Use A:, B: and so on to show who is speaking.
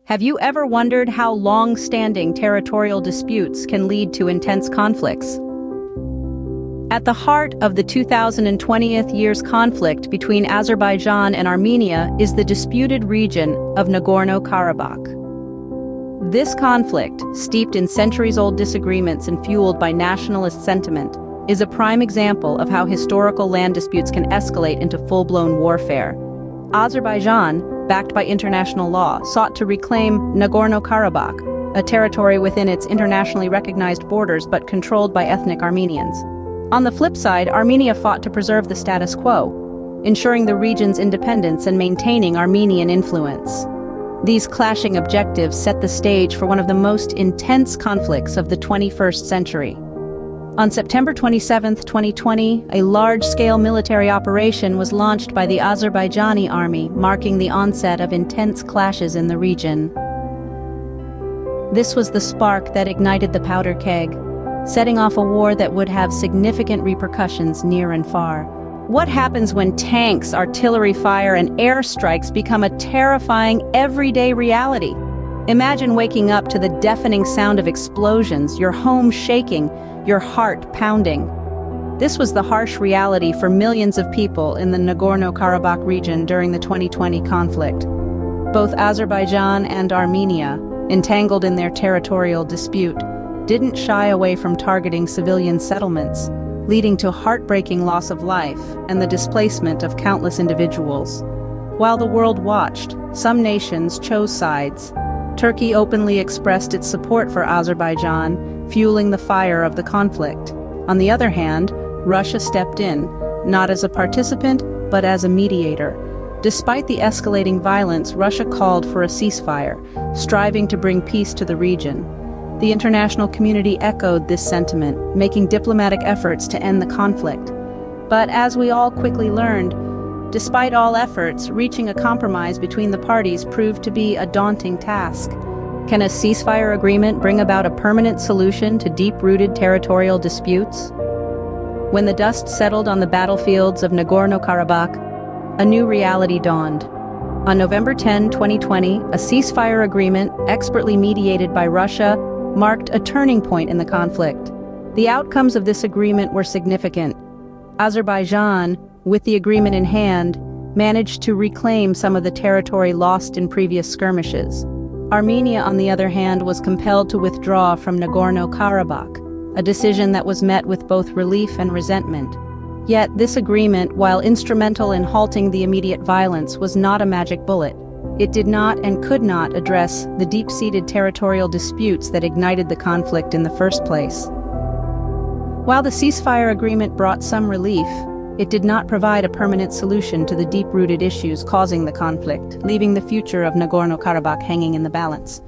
A: Have you ever wondered how long-standing territorial disputes can lead to intense conflicts? At the heart of the 2020th year's conflict between Azerbaijan and Armenia is the disputed region of Nagorno-Karabakh. This conflict, steeped in centuries-old disagreements and fueled by nationalist sentiment, is a prime example of how historical land disputes can escalate into full-blown warfare. Azerbaijan, backed by international law, sought to reclaim Nagorno-Karabakh, a territory within its internationally recognized borders but controlled by ethnic Armenians. On the flip side, Armenia fought to preserve the status quo, ensuring the region's independence and maintaining Armenian influence. These clashing objectives set the stage for one of the most intense conflicts of the 21st century. On September 27, 2020, a large-scale military operation was launched by the Azerbaijani army, marking the onset of intense clashes in the region. This was the spark that ignited the powder keg, setting off a war that would have significant repercussions near and far. What happens when tanks, artillery fire, and airstrikes become a terrifying, everyday reality? Imagine waking up to the deafening sound of explosions, your home shaking, your heart pounding. This was the harsh reality for millions of people in the Nagorno-Karabakh region during the 2020 conflict. Both Azerbaijan and Armenia, entangled in their territorial dispute, didn't shy away from targeting civilian settlements, leading to heartbreaking loss of life and the displacement of countless individuals. While the world watched, some nations chose sides. Turkey openly expressed its support for Azerbaijan, fueling the fire of the conflict. On the other hand, Russia stepped in, not as a participant, but as a mediator. Despite the escalating violence, Russia called for a ceasefire, striving to bring peace to the region. The international community echoed this sentiment, making diplomatic efforts to end the conflict. But as we all quickly learned, despite all efforts, reaching a compromise between the parties proved to be a daunting task. Can a ceasefire agreement bring about a permanent solution to deep-rooted territorial disputes? When the dust settled on the battlefields of Nagorno-Karabakh, a new reality dawned. On November 10, 2020, a ceasefire agreement, expertly mediated by Russia, marked a turning point in the conflict. The outcomes of this agreement were significant. Azerbaijan, with the agreement in hand, managed to reclaim some of the territory lost in previous skirmishes. Armenia, on the other hand, was compelled to withdraw from Nagorno-Karabakh, a decision that was met with both relief and resentment. Yet this agreement, while instrumental in halting the immediate violence, was not a magic bullet. It did not and could not address the deep-seated territorial disputes that ignited the conflict in the first place. While the ceasefire agreement brought some relief, it did not provide a permanent solution to the deep-rooted issues causing the conflict, leaving the future of Nagorno-Karabakh hanging in the balance.